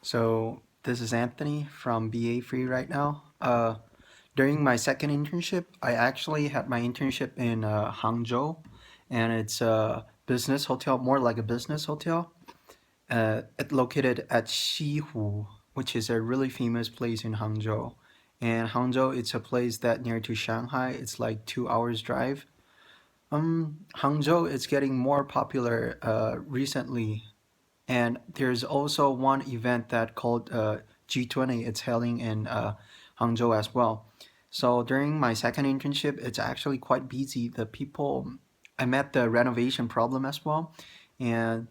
So this is Anthony from BA Free right now. During my second internship, I actually had my internship in Hangzhou, and it's a business hotel, more like a business hotel. It's located at Xihu, which is a really famous place in Hangzhou. And Hangzhou, it's a place that near to Shanghai. It's like 2 hours drive. Hangzhou is getting more popular recently, and there's also one event that called G20. It's held in Hangzhou as well. So during my second internship, it's actually quite busy. The people, I met the renovation problem as well, and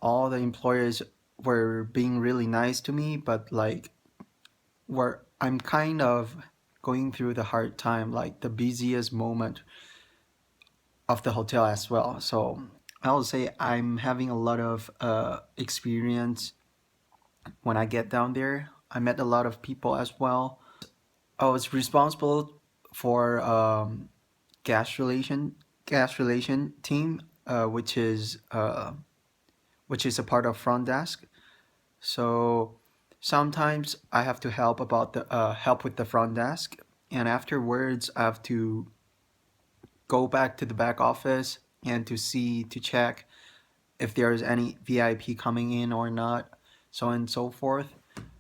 all the employers were being really nice to me, but like where I'm kind of going through the hard time, like the busiest moment of the hotel as well. So I would say I'm having a lot of experience when I get down there. I met a lot of people as well. I was responsible for gas relation gas relation team, which is a part of front desk. So sometimes I have to help with the front desk, and afterwards I have to go back to the back office and to check if there's any VIP coming in or not, so on and so forth.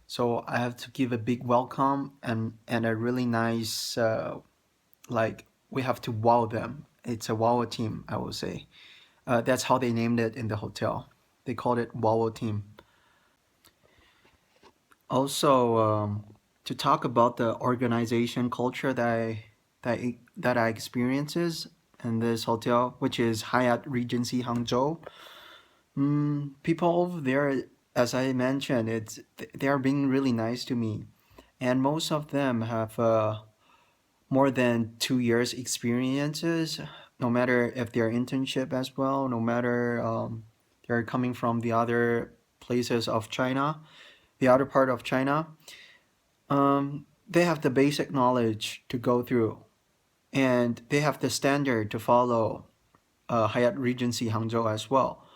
So I have to give a big welcome and a really nice like we have to wow them. It's a wow team, I will say. That's how they named it in the hotel. They called it wow team. Also, to talk about the organization culture that I experiences in this hotel, which is Hyatt Regency Hangzhou. People over there, as I mentioned, they are being really nice to me, and most of them have more than 2 years experiences. No matter if they're internship as well, no matter they're coming from the other places of China, the other part of China, they have the basic knowledge to go through, and they have the standard to follow. Hyatt Regency Hangzhou as well.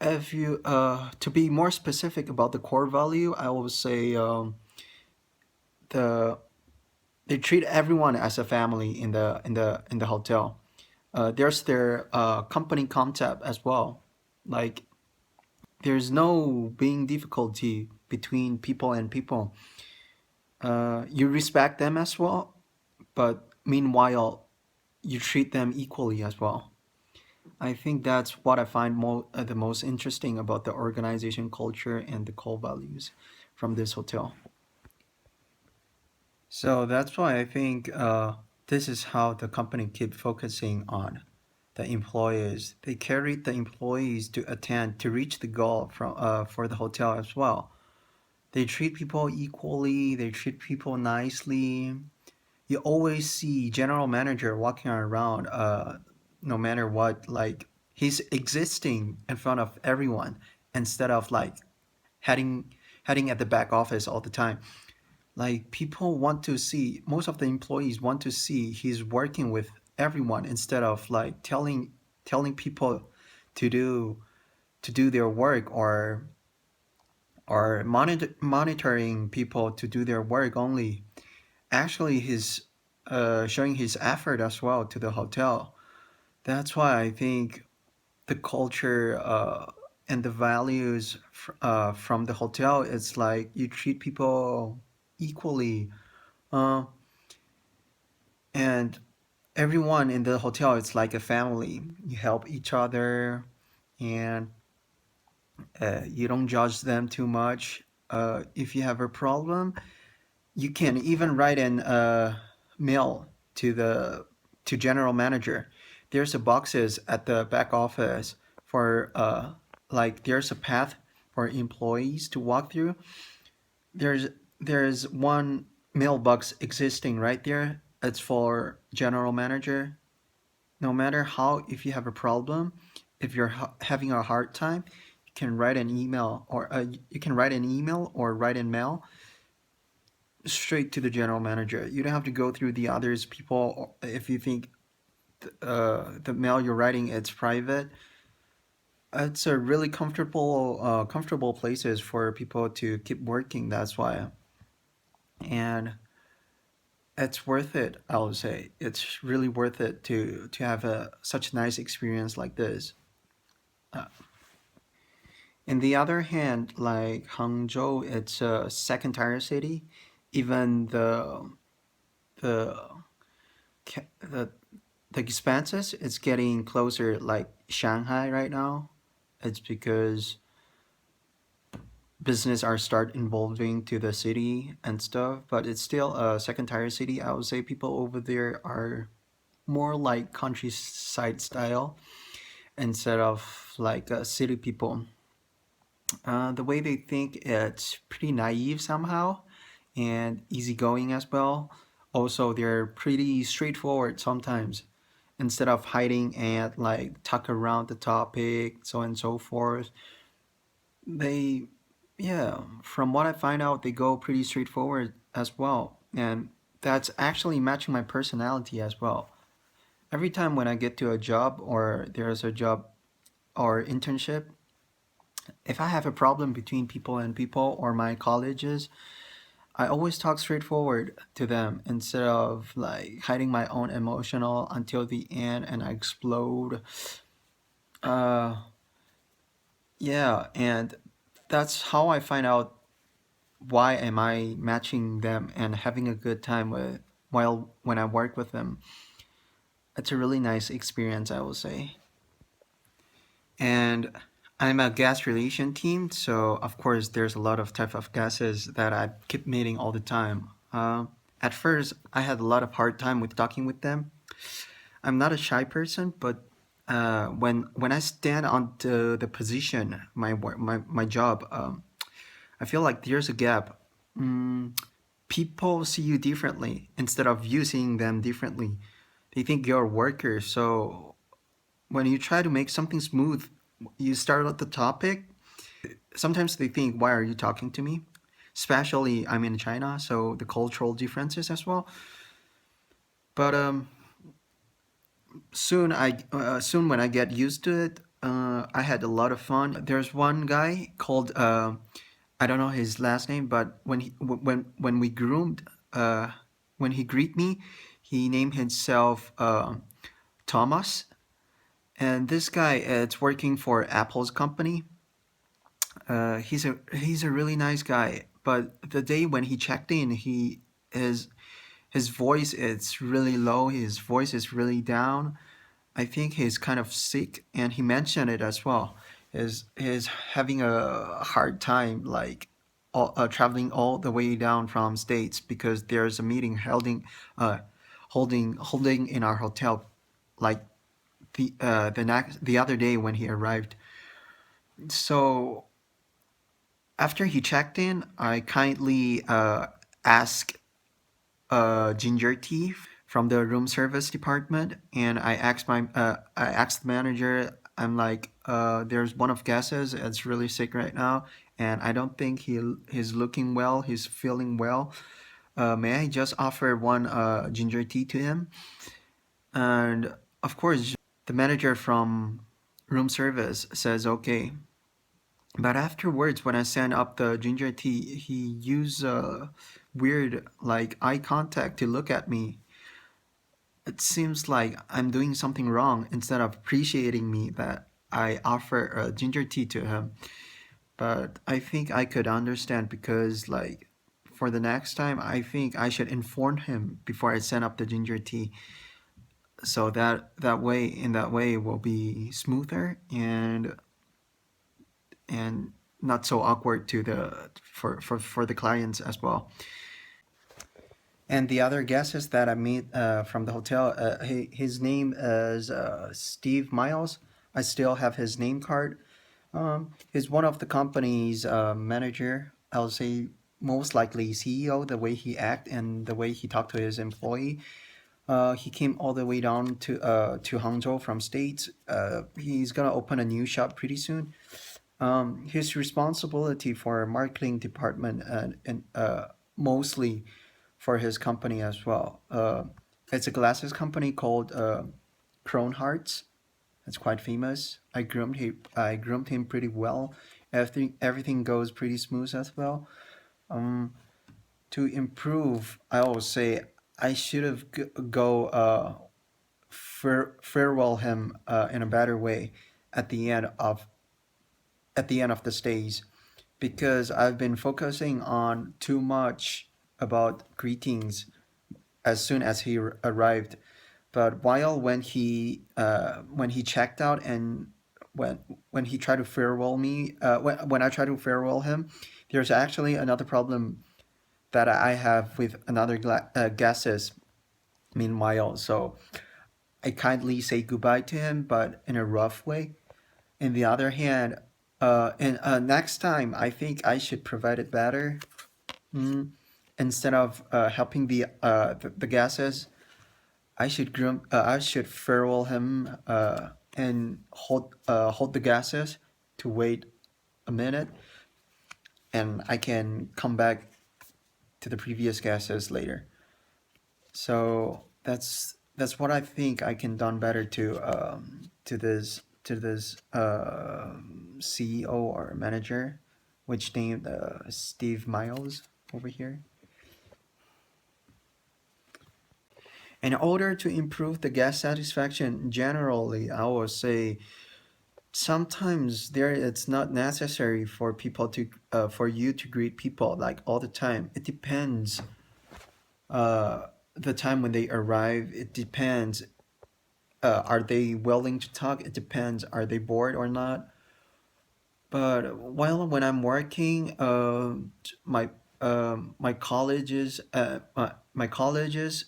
If you to be more specific about the core value, I will say the they treat everyone as a family in the hotel. There's their company concept as well. Like there's no being difficulty between people and people. You respect them as well, but meanwhile you treat them equally as well. I think that's what I find the most interesting about the organization culture and the core values from this hotel. So that's why I think this is how the company keep focusing on the employees. They carry the employees to attend to reach the goal from for the hotel as well. They treat people equally. They treat people nicely. You always see general manager walking around, no matter what. Like he's existing in front of everyone instead of like heading heading at the back office all the time. Like people want to see, most of the employees want to see he's working with everyone instead of like telling people to do to do their work, or monitoring people to do their work only. Actually he's showing his effort as well to the hotel. That's why I think the culture and the values from the hotel, it's like you treat people equally, uh, and everyone in the hotel, it's like a family. You help each other, and you don't judge them too much. If you have a problem, you can even write an mail to the to general manager. There's a boxes at the back office for like there's a path for employees to walk through. There's there's one mailbox existing right there. It's for general manager. No matter how, if you have a problem, if you're having a hard time, you can write an email, or write an mail straight to the general manager. You don't have to go through the others people. If you think the mail you're writing it's private, It's a really comfortable places for people to keep working. That's why, and it's worth it. I would say it's really worth it to have a such nice experience like this. Uh, in the other hand, like Hangzhou, it's a second tier city. Even the the the expenses, it's getting closer like Shanghai right now. It's because business are start involving to the city and stuff, but it's still a second tier city. I would say people over there are more like countryside style instead of like city people. The way they think, it's pretty naive somehow and easygoing as well. Also, they're pretty straightforward sometimes. Instead of hiding and like talk around the topic, so on and so forth, they, yeah, from what I find out, they go pretty straightforward as well. And that's actually matching my personality as well. Every time when I get to a job or there's a job or internship, if I have a problem between people and people or my colleges, I always talk straightforward to them instead of like hiding my own emotional until the end and I explode. Uh, yeah, and that's how I find out why am I matching them and having a good time with while when I work with them. It's a really nice experience, I will say. And I'm a gas relation team, so of course there's a lot of type of gases that I keep meeting all the time. At first, I had a lot of hard time with talking with them. I'm not a shy person, but when I stand on the position, my job, I feel like there's a gap. Mm, People see you differently instead of you seeing them differently. They think you're a worker, so when you try to make something smooth, you start at the topic. Sometimes they think, "Why are you talking to me?" Especially, I'm in China, so the cultural differences as well. But soon when I get used to it, I had a lot of fun. There's one guy called I don't know his last name, but when we groomed, when he greet me, he named himself Thomas. And this guy, it's working for Apple's company. He's a really nice guy. But the day when he checked in, his voice is really low. His voice is really down. I think he's kind of sick, and he mentioned it as well. Is having a hard time like traveling all the way down from states because there's a meeting holding in our hotel, like the other day when he arrived. So after he checked in, I kindly asked ginger tea from the room service department, and I asked the manager. I'm like, there's one of guesses. It's really sick right now, and I don't think he's looking well. He's feeling well. May I just offer one ginger tea to him? And of course, the manager from room service says okay. But afterwards, when I sent up the ginger tea, he used weird like eye contact to look at me. It seems like I'm doing something wrong instead of appreciating me that I offer a ginger tea to him. But I think I could understand because like for the next time, I think I should inform him before I send up the ginger tea, so that way it will be smoother and not so awkward to the for the clients as well. And the other guesses that I meet from the hotel, his name is Steve Miles. I still have his name card. He's one of the company's manager. I'll say most likely CEO. The way he act and the way he talked to his employee. He came all the way down to Hangzhou from States. He's gonna open a new shop pretty soon. His responsibility for marketing department and mostly for his company as well. It's a glasses company called Crown Hearts. That's quite famous. I groomed him pretty well. Everything goes pretty smooth as well. Um, to improve, I always say I should have go farewell him in a better way at the end of the stage, because I've been focusing on too much about greetings as soon as he arrived. But while when he checked out, and when when he tried to farewell me, when I tried to farewell him, there's actually another problem that I have with another guesses. Meanwhile, so I kindly say goodbye to him, but in a rough way. In the other hand, and next time I think I should provide it better. Mm, Instead of helping the gases, I should farewell him and hold the gases to wait a minute, and I can come back to the previous gases later. So that's what I think I can done better to this CEO or manager, which named Steve Miles over here. In order to improve the guest satisfaction generally, I would say sometimes there it's not necessary for people to for you to greet people like all the time. It depends the time when they arrive. It depends, are they willing to talk? It depends, are they bored or not. But while when I'm working, my my colleges my colleges,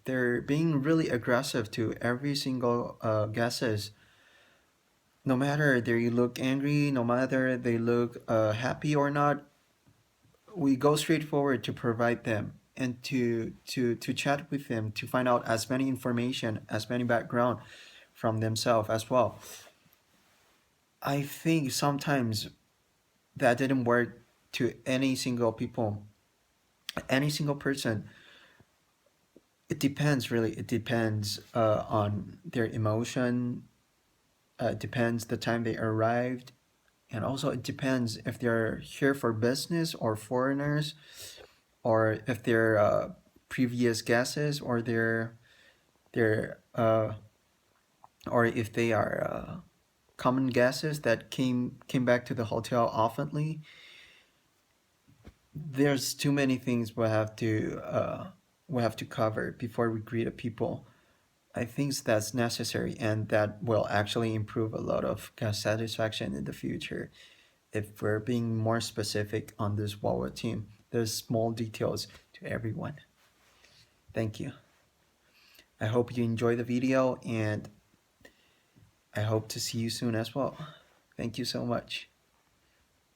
they're being really aggressive to every single guesses. No matter they look angry, no matter they look happy or not, we go straight forward to provide them and to chat with them, to find out as many information, as many background from themselves as well. I think sometimes that didn't work to any single person. It depends, really. It depends on their emotion. It depends the time they arrived, and also it depends if they're here for business or foreigners, or if they're previous guests, or they're or if they are common guests that came back to the hotel oftenly. There's too many things we have to cover before we greet the people. I think that's necessary, and that will actually improve a lot of guest satisfaction in the future if we're being more specific on this Wawa team. There's small details to everyone. Thank you. I hope you enjoy the video, and I hope to see you soon as well. Thank you so much.